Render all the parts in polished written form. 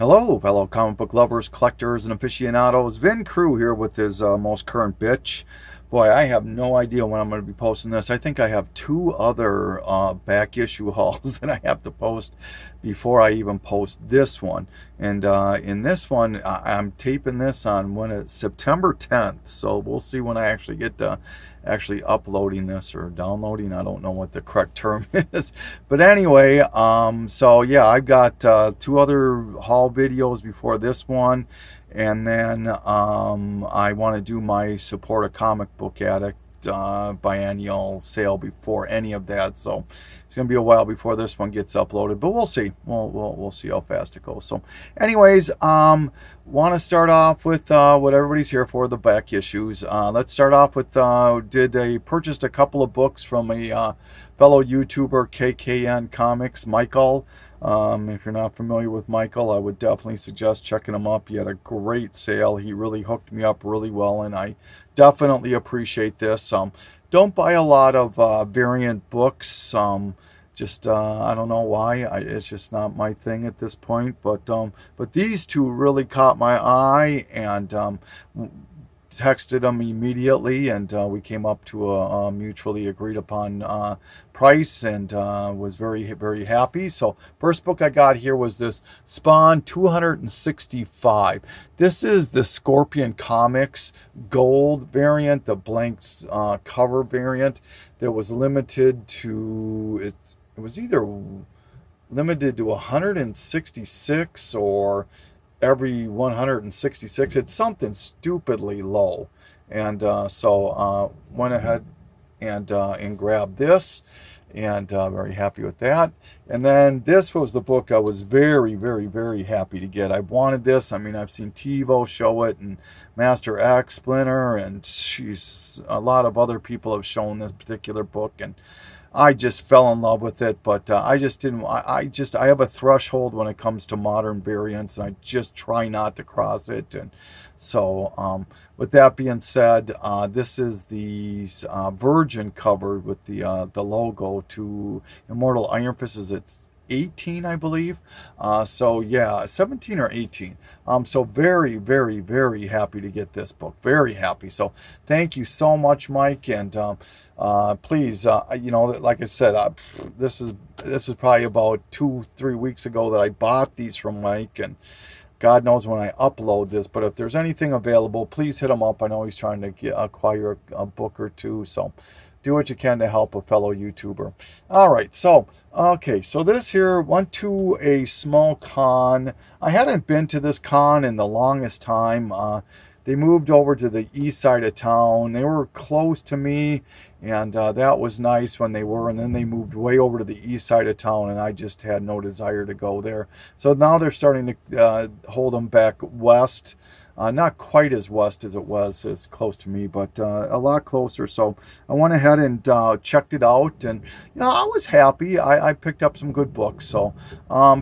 Hello, fellow comic book lovers, collectors, and aficionados. Vin Crew here with his most current bitch. Boy, I have no idea when I'm going to be posting this. I think I have two other back issue hauls that I have to post before I even post this one. And in this one, I'm taping this on when it's September 10th. So we'll see when I actually get to actually uploading this or downloading. I don't know what the correct term is, but anyway, so yeah, I've got two other haul videos before this one, and then I want to do my support a comic book addict biennial sale before any of that. So it's gonna be a while before this one gets uploaded, but we'll see. We'll see how fast it goes. So anyways, want to start off with what everybody's here for, the back issues. Let's start off with purchased a couple of books from a fellow YouTuber, KKN Comics, Michael. If you're not familiar with Michael, I would definitely suggest checking him up. He had a great sale. He really hooked me up really well, and I definitely appreciate this. Don't buy a lot of variant books. Just I don't know why. It's just not my thing at this point. But these two really caught my eye, and texted him immediately, and we came up to a mutually agreed upon price, and was very happy. So first book I got here was this Spawn 265. This is the Scorpion Comics gold variant, the blanks cover variant that was limited to it was either limited to 166 or every 166. It's something stupidly low, and so went ahead and grabbed this, and very happy with that. And then this was the book I was very happy to get. I wanted this. I mean, I've seen TiVo show it, and Master X, Splinter, and a lot of other people have shown this particular book, and I just fell in love with it, but I just didn't. I have a threshold when it comes to modern variants, and I just try not to cross it. And so, with that being said, this is the Virgin cover with the logo to Immortal Iron Fist. Is it's 18, I believe. So yeah, 17 or 18. So very happy to get this book. Very happy. So thank you so much, Mike. And please, like I said, this is probably about 2-3 weeks ago that I bought these from Mike, and God knows when I upload this, but if there's anything available, please hit him up. I know he's trying to acquire a book or two, so do what you can to help a fellow YouTuber. All right, so okay, so this here went to a small con. I hadn't been to this con in the longest time. They moved over to the east side of town. They were close to me, and that was nice when they were. And then they moved way over to the east side of town, and I just had no desire to go there. So now they're starting to hold them back west. Not quite as west as it was as close to me, but a lot closer. So I went ahead and checked it out, and I was happy. I picked up some good books. So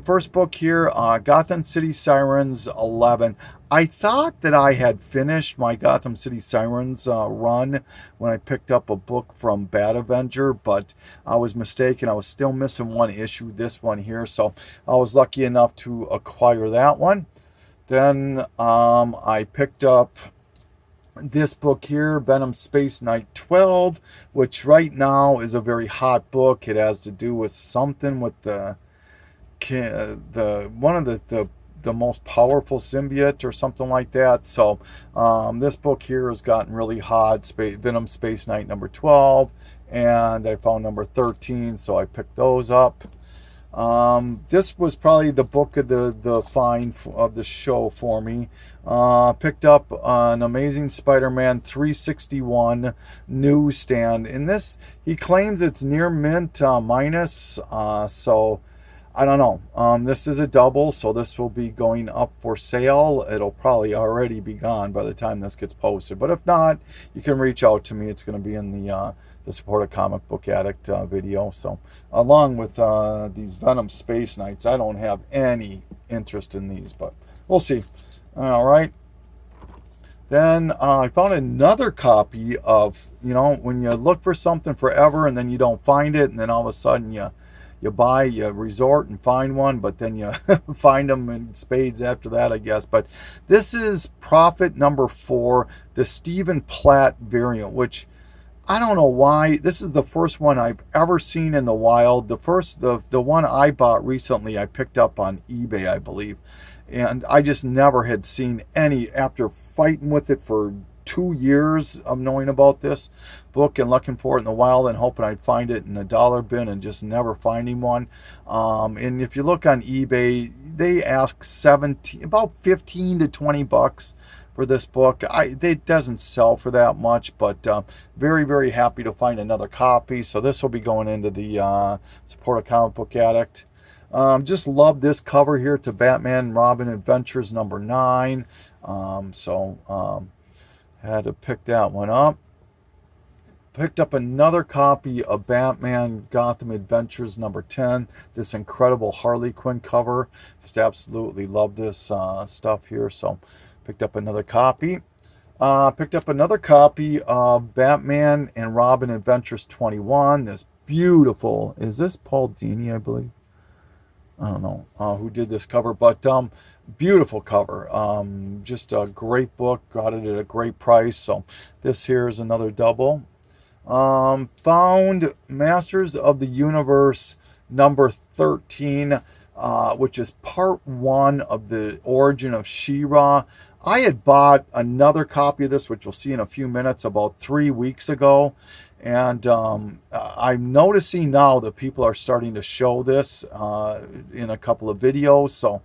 first book here, Gotham City Sirens 11. I thought that I had finished my Gotham City Sirens run when I picked up a book from Bad Avenger, but I was mistaken. I was still missing one issue, this one here. So I was lucky enough to acquire that one. Then I picked up this book here, Venom Space Knight 12, which right now is a very hot book. It has to do with something with the one of the most powerful symbiote or something like that. So this book here has gotten really hot, Venom Space Knight number 12, and I found number 13, so I picked those up. This was probably the book of the find of the show for me. Picked up an Amazing Spider-Man 361 newsstand. In this, he claims it's near mint minus, so I don't know. This is a double, so this will be going up for sale. It'll probably already be gone by the time this gets posted, but if not, you can reach out to me. It's going to be in the Support a Comic Book Addict video. So along with these Venom Space Knights, I don't have any interest in these, but we'll see. All right. Then I found another copy of, when you look for something forever and then you don't find it, and then all of a sudden you buy, you resort and find one, but then you find them in spades after that, I guess. But this is Prophet number 4, the Stephen Platt variant, which I don't know why. This is the first one I've ever seen in the wild. The one I bought recently, I picked up on eBay, I believe. And I just never had seen any, after fighting with it for 2 years of knowing about this book and looking for it in the wild and hoping I'd find it in a dollar bin and just never finding one. And if you look on eBay, they ask about 15 to 20 bucks for this book. It doesn't sell for that much, but very, very happy to find another copy. So this will be going into the Support a Comic Book Addict. Just love this cover here. It's a Batman and Robin Adventures number 9. Had to pick that one up. Picked up another copy of Batman Gotham Adventures number 10. This incredible Harley Quinn cover. Just absolutely love this stuff here. So picked up another copy. Picked up another copy of Batman and Robin Adventures 21. This beautiful, is this Paul Dini, I believe? I don't know who did this cover, but beautiful cover. Just a great book. Got it at a great price. So this here is another double. Found Masters of the Universe number 13, which is part 1 of the Origin of She-Ra. I had bought another copy of this, which we'll see in a few minutes, about 3 weeks ago. And I'm noticing now that people are starting to show this in a couple of videos. So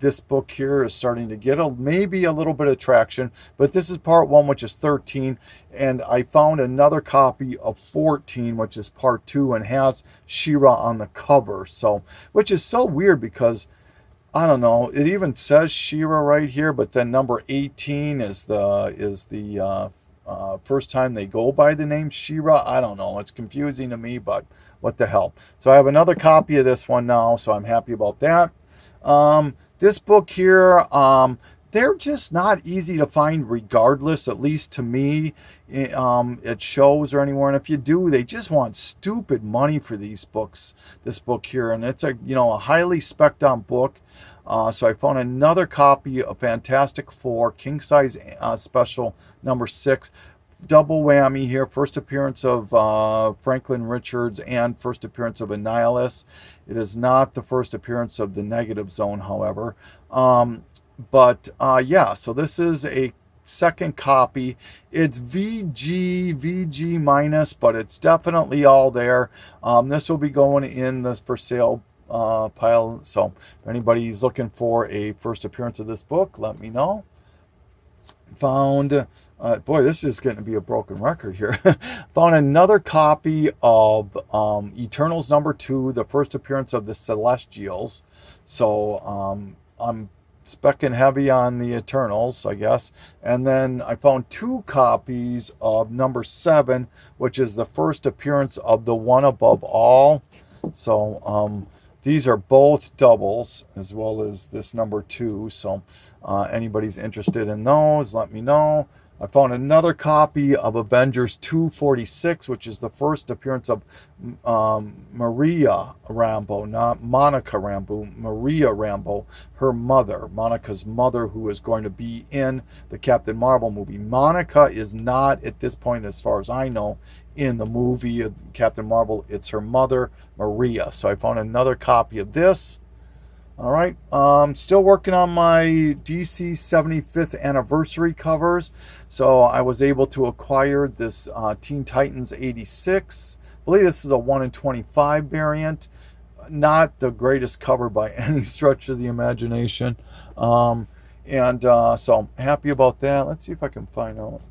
this book here is starting to get maybe a little bit of traction. But this is part 1, which is 13. And I found another copy of 14, which is part 2, and has She-Ra on the cover. So, which is so weird because, I don't know, it even says She-Ra right here, but then number 18 is the first time they go by the name She-Ra. I don't know. It's confusing to me, but what the hell. So I have another copy of this one now, so I'm happy about that. This book here, they're just not easy to find regardless, at least to me, at shows or anywhere. And if you do, they just want stupid money for these books, this book here. And it's a highly spec'd on book. So I found another copy of Fantastic Four, King Size Special number 6. Double whammy here. First appearance of Franklin Richards and first appearance of Annihilus. It is not the first appearance of the Negative Zone, however. Yeah, so this is a second copy. It's VG minus, but it's definitely all there. This will be going in the for sale pile. So if anybody's looking for a first appearance of this book, let me know. Found, boy, this is going to be a broken record here. Found another copy of Eternals number 2, the first appearance of the Celestials. So I'm specking heavy on the Eternals, I guess. And then I found 2 copies of number 7, which is the first appearance of the One Above All. So these are both doubles, as well as this number 2. So anybody's interested in those, let me know. I found another copy of Avengers 246, which is the first appearance of Maria Rambeau, not Monica Rambeau, Maria Rambeau, her mother, Monica's mother, who is going to be in the Captain Marvel movie. Monica is not, at this point, as far as I know, in the movie of Captain Marvel. It's her mother, Maria. So I found another copy of this. All right, still working on my DC 75th anniversary covers. So I was able to acquire this Teen Titans 86. I believe this is a 1 in 25 variant. Not the greatest cover by any stretch of the imagination. So I'm happy about that. Let's see if I can find out.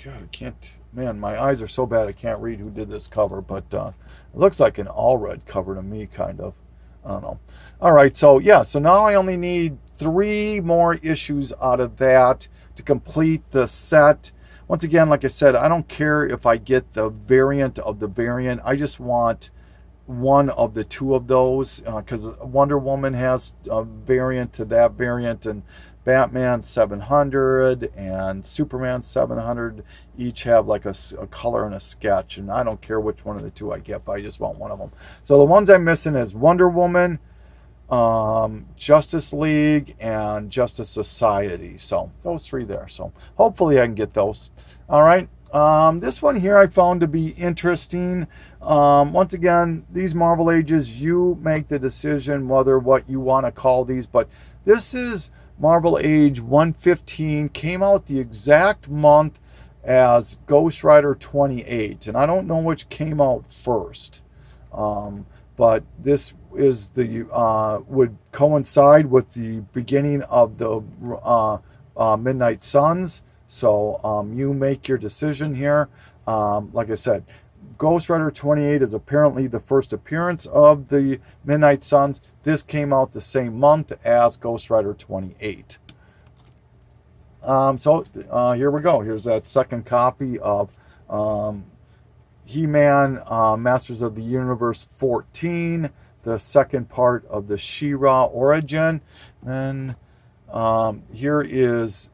God, I can't, man, my eyes are so bad I can't read who did this cover, but it looks like an Allred cover to me, kind of. I don't know. All right, so yeah, so now I only need 3 more issues out of that to complete the set. Once again, like I said, I don't care if I get the variant of the variant. I just want one of the 2 of those, because Wonder Woman has a variant to that variant, and Batman 700 and Superman 700 each have like a color and a sketch, and I don't care which one of the two I get, but I just want one of them. So the ones I'm missing is Wonder Woman, Justice League, and Justice Society. So those three there. So hopefully I can get those. All right. This one here I found to be interesting. Once again, these Marvel Ages, you make the decision whether what you want to call these, but this is Marvel Age 115, came out the exact month as Ghost Rider 28, and I don't know which came out first, but this is the would coincide with the beginning of the Midnight Suns. So you make your decision here. Like I said, Ghost Rider 28 is apparently the first appearance of the Midnight Suns. This came out the same month as Ghost Rider 28. So here we go. Here's that second copy of He-Man Masters of the Universe 14, the second part of the She-Ra origin. And here is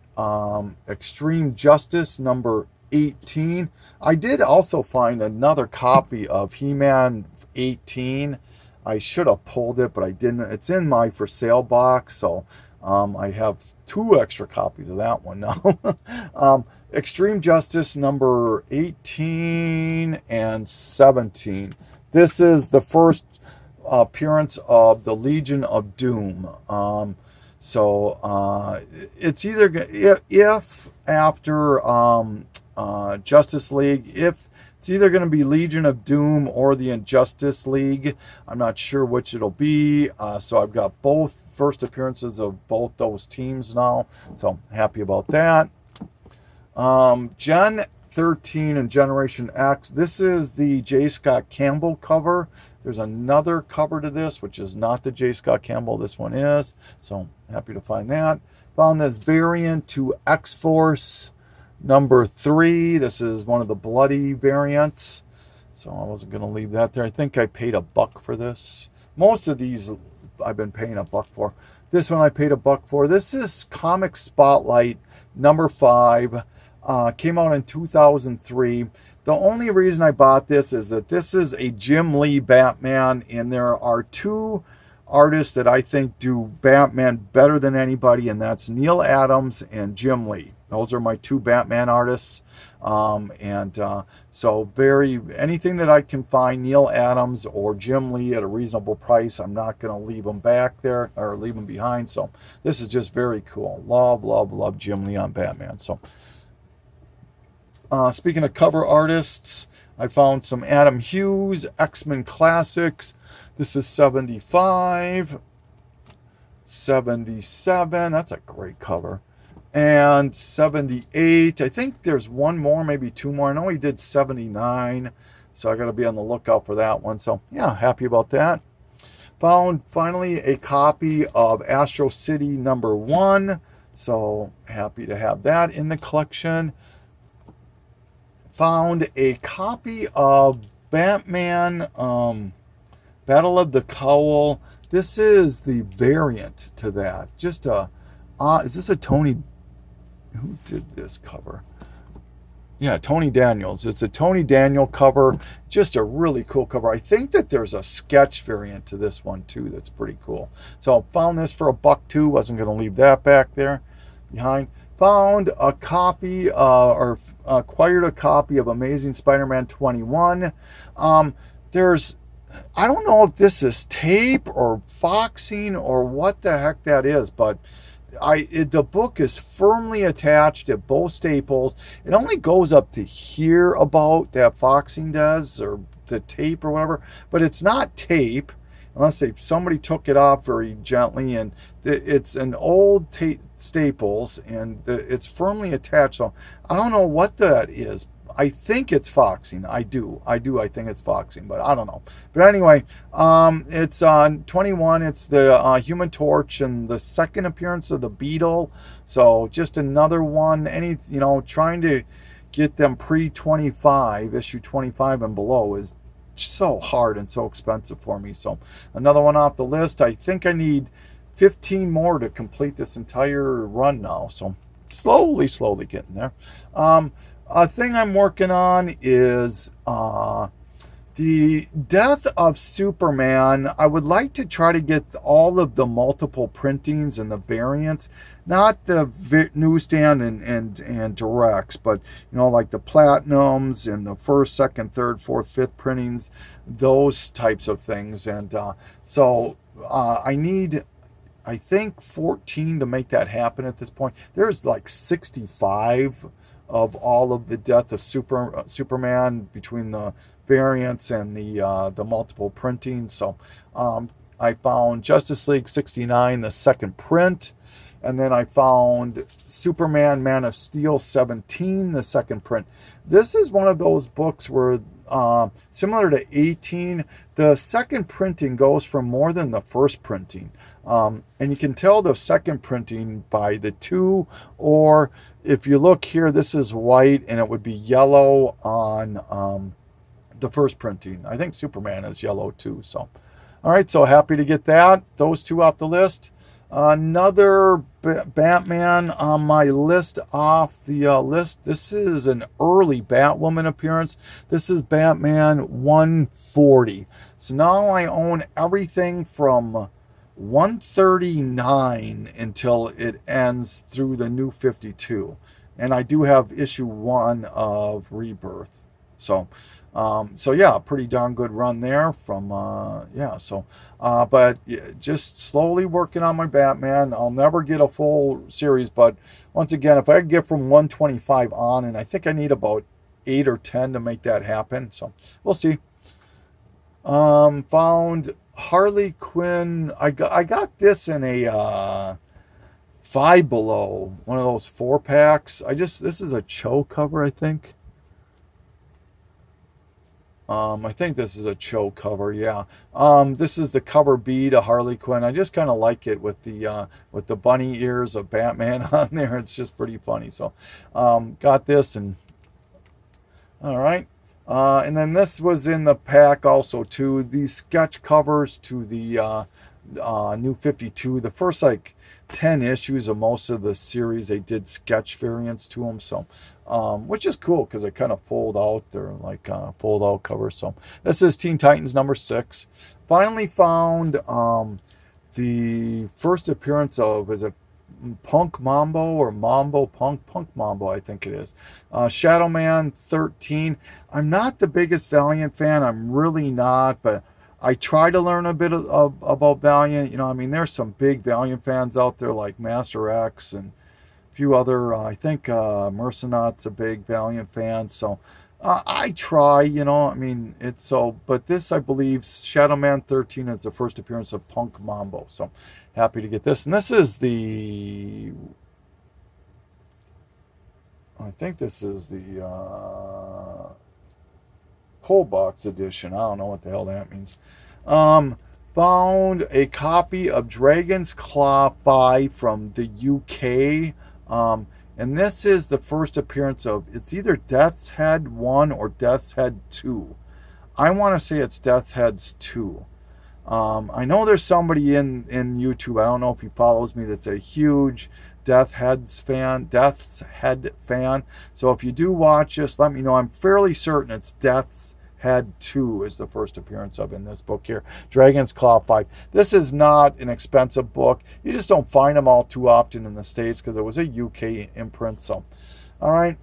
Extreme Justice number 18. I did also find another copy of He-Man 18. I should have pulled it, but I didn't. It's in my for sale box, so I have 2 extra copies of that one now. Extreme Justice number 18 and 17. This is the first appearance of the Legion of Doom. So it's either, if after Justice League, if it's either going to be Legion of Doom or the Injustice League. I'm not sure which it'll be. So I've got both first appearances of both those teams now. So I'm happy about that. Gen 13 and Generation X. This is the J. Scott Campbell cover. There's another cover to this, which is not the J. Scott Campbell. This one is. So happy to find that. Found this variant to X-Force number 3. This is one of the bloody variants. So I wasn't going to leave that there. I think I paid $1 for this. Most of these I've been paying $1 for. This one I paid $1 for. This is Comic Spotlight number 5. Came out in 2003. The only reason I bought this is that this is a Jim Lee Batman, and there are 2 artists that I think do Batman better than anybody, and that's Neil Adams and Jim Lee. Those are my 2 Batman artists. So anything that I can find, Neil Adams or Jim Lee at a reasonable price, I'm not going to leave them back there or leave them behind. So this is just very cool. Love, love, love Jim Lee on Batman. So speaking of cover artists, I found some Adam Hughes, X-Men Classics. This is 75, 77. That's a great cover. And 78. I think there's one more, maybe 2 more. I know he did 79. So I got to be on the lookout for that one. So yeah, happy about that. Found finally a copy of Astro City number 1. So happy to have that in the collection. Found a copy of Batman Battle of the Cowl. This is the variant to that. Just a is this a Tony? Who did this cover? Yeah, Tony Daniels. It's a Tony Daniel cover. Just a really cool cover. I think that there's a sketch variant to this one too. That's pretty cool. So I found this for $1 too. Wasn't going to leave that back there behind. Found a copy or acquired a copy of Amazing Spider-Man 21. There's, I don't know if this is tape or foxing or what the heck that is, but the book is firmly attached at both staples. It only goes up to here about that foxing does, or the tape or whatever, but it's not tape unless somebody took it off very gently, and it's an old staples, and it's firmly attached. So I don't know what that is. I think it's foxing. I think it's foxing, but I don't know. But anyway, it's on 21. It's the Human Torch and the second appearance of the Beetle. So just another one. Trying to get them pre-25, issue 25 and below is so hard and so expensive for me. So another one off the list. I think I need 15 more to complete this entire run now. So slowly getting there. A thing I'm working on is the Death of Superman. I would like to try to get all of the multiple printings and the variants, not the newsstand and directs, but like the platinums and the first, second, third, fourth, fifth printings, those types of things. And so I need, I think, 14 to make that happen at this point. There's like 65 of all of the Death of Superman between the variants and the multiple printing. So I found Justice League 69, the second print, and then I found Superman Man of Steel 17, the second print. This is one of those books where similar to 18, the second printing goes for more than the first printing. And you can tell the second printing by the two, or if you look here, this is white and it would be yellow on the first printing. I think Superman is yellow too. So, all right, so happy to get those two off the list. Another Batman on my list off the list. This is an early Batwoman appearance. This is Batman 140. So now I own everything from 139 until it ends through the New 52. And I do have issue 1 of Rebirth. So yeah, pretty darn good run there from, but just slowly working on my Batman. I'll never get a full series, but once again, if I could get from 125 on, and I think I need about 8 or 10 to make that happen. So we'll see. Found Harley Quinn. I got this in a, Five Below, one of those 4-packs. This is a Cho cover, I think. I think this is a Cho cover, yeah. This is the cover B to Harley Quinn. I just kind of like it with the bunny ears of Batman on there. It's just pretty funny. So, got this, and all right. And then this was in the pack also too. These sketch covers to the New 52. The first 10 issues of most of the series, they did sketch variants to them. So, which is cool because they kind of fold out. They're like fold out covers. So this is Teen Titans number 6. Finally found the first appearance of, is it Punk Mambo or Mambo Punk Mambo, I think it is. Shadow Man 13. I'm not the biggest Valiant fan. I'm really not, but I try to learn a bit about Valiant. There's some big Valiant fans out there like Master X and a few other, I think Mercenaut's a big Valiant fan. So I try, it's so, but this, I believe, Shadow Man 13 is the first appearance of Punk Mambo. So happy to get this. And this is I think this is the pull box edition. I don't know what the hell that means. Found a copy of Dragon's Claw 5 from the UK. And this is the first appearance of, it's either Death's Head 1 or Death's Head 2. I want to say it's Death's Heads 2. I know there's somebody in YouTube, I don't know if he follows me, that's a huge Death's Head fan. So if you do watch this, let me know. I'm fairly certain it's Death's Head 2 is the first appearance of in this book here. Dragon's Claw 5. This is not an expensive book. You just don't find them all too often in the States because it was a UK imprint. So, all right.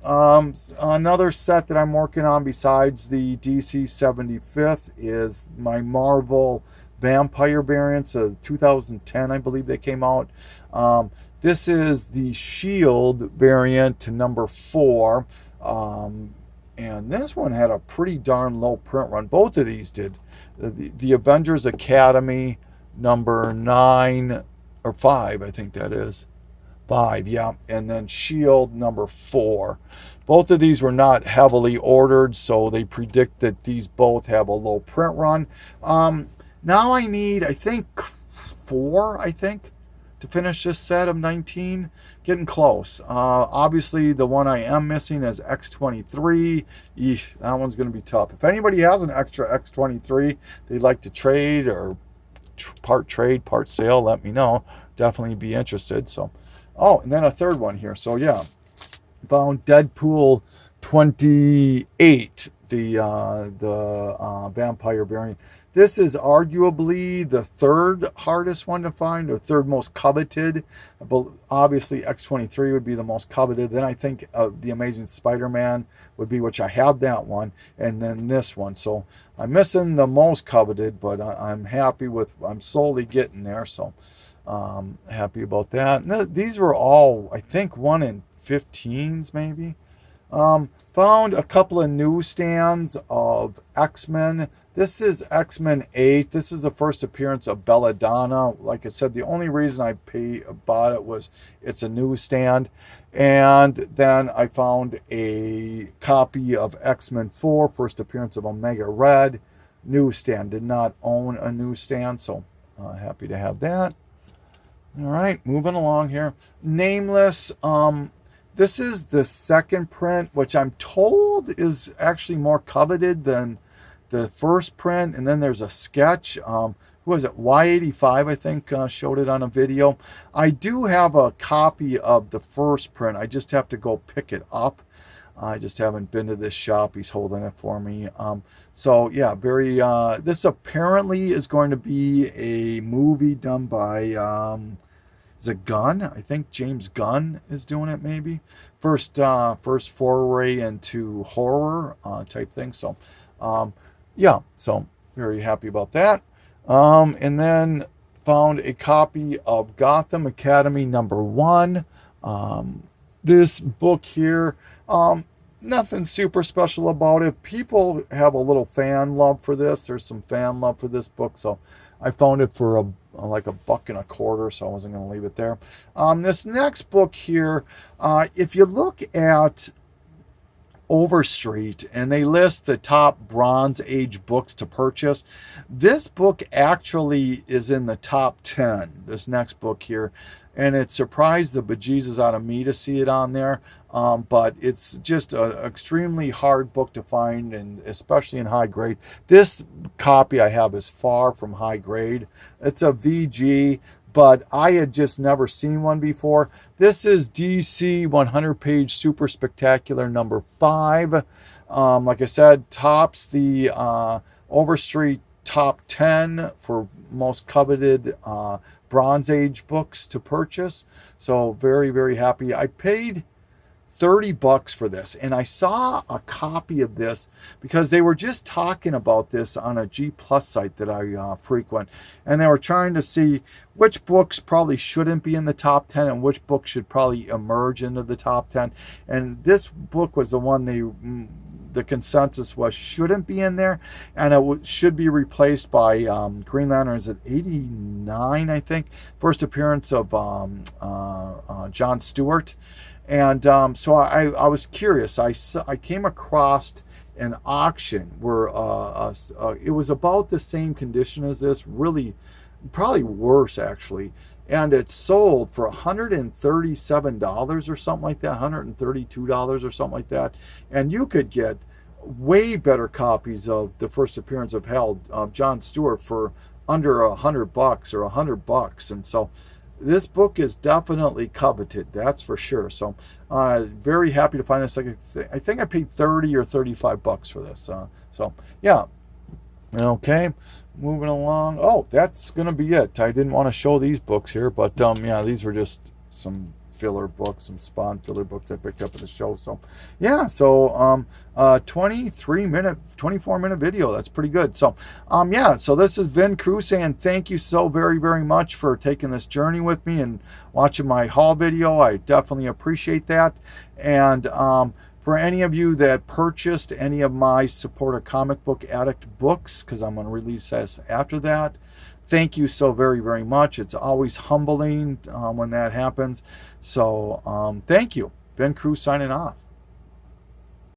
Another set that I'm working on besides the DC 75th is my Marvel Vampire variants of 2010, I believe they came out. This is the Shield variant to number 4. And this one had a pretty darn low print run. Both of these did. The Avengers Academy number 9 or 5, I think that is. 5, yeah. And then Shield number 4. Both of these were not heavily ordered, so they predict that these both have a low print run. Now I need, I think, 4, to finish this set of 19. Getting close. Obviously, the one I am missing is X23. Eesh, that one's going to be tough. If anybody has an extra X23 they'd like to trade or part trade, part sale, let me know. definitely be interested. So, oh, and then a third one here. So yeah, found Deadpool 28, the vampire variant. This is arguably the third hardest one to find, or third most coveted. But obviously, X-23 would be the most coveted. Then I think the Amazing Spider-Man would be, which I have that one, and then this one. So I'm missing the most coveted, but I'm happy with. I'm slowly getting there. So happy about that. And these were all, I think, 1 in 15s maybe. Found a couple of newsstands of X-Men. This is X-Men 8. This is the first appearance of Belladonna. Like I said, the only reason I bought it was it's a newsstand. And then I found a copy of X-Men 4, first appearance of Omega Red. Newsstand. Did not own a newsstand, so happy to have that. All right, moving along here. Nameless. This is the second print, which I'm told is actually more coveted than the first print. And then there's a sketch. Who was it? Y85, I think, showed it on a video. I do have a copy of the first print. I just have to go pick it up. I just haven't been to this shop. He's holding it for me. So yeah, very. This apparently is going to be a movie done by. Is it Gunn? I think James Gunn is doing it. Maybe first foray into horror type thing. So yeah, so very happy about that. And then found a copy of Gotham Academy #1. This book here. Nothing super special about it. People have a little fan love for this. There's some fan love for this book, so I found it for like $1.25, so I wasn't going to leave it there. This next book here, if you look at Overstreet and they list the top Bronze Age books to purchase, this book actually is in the top 10. This next book here, and it surprised the bejesus out of me to see it on there. But it's just an extremely hard book to find, and especially in high grade. This copy I have is far from high grade. It's a VG, but I had just never seen one before. This is DC 100-page Super Spectacular #5. Like I said, tops the Overstreet top 10 for most coveted Bronze Age books to purchase. So very, very happy. I paid $30 for this, and I saw a copy of this because they were just talking about this on a G Plus site that I frequent, and they were trying to see which books probably shouldn't be in the top 10 and which books should probably emerge into the top 10. And this book was the one the consensus was shouldn't be in there, and it should be replaced by Green Lantern. Is it 89? I think first appearance of John Stewart. And so I was curious. I came across an auction where it was about the same condition as this, really, probably worse actually. And it sold for $137 or something like that, $132 or something like that. And you could get way better copies of the first appearance of John Stewart for under $100 or $100. And so this book is definitely coveted, that's for sure. So very happy to find this. I think I paid $30 or $35 for this. So yeah. Okay, moving along. Oh, that's gonna be it. I didn't want to show these books here, but yeah, these were just some filler books, some Spawn filler books I picked up at the show. So yeah, so 24-minute video. That's pretty good. So yeah, so this is Vin Crew saying thank you so very, very much for taking this journey with me and watching my haul video. I definitely appreciate that. And for any of you that purchased any of my Support a Comic Book Addict books, because I'm going to release this after that, thank you so very, very much. It's always humbling when that happens. So thank you. Vin Crew signing off.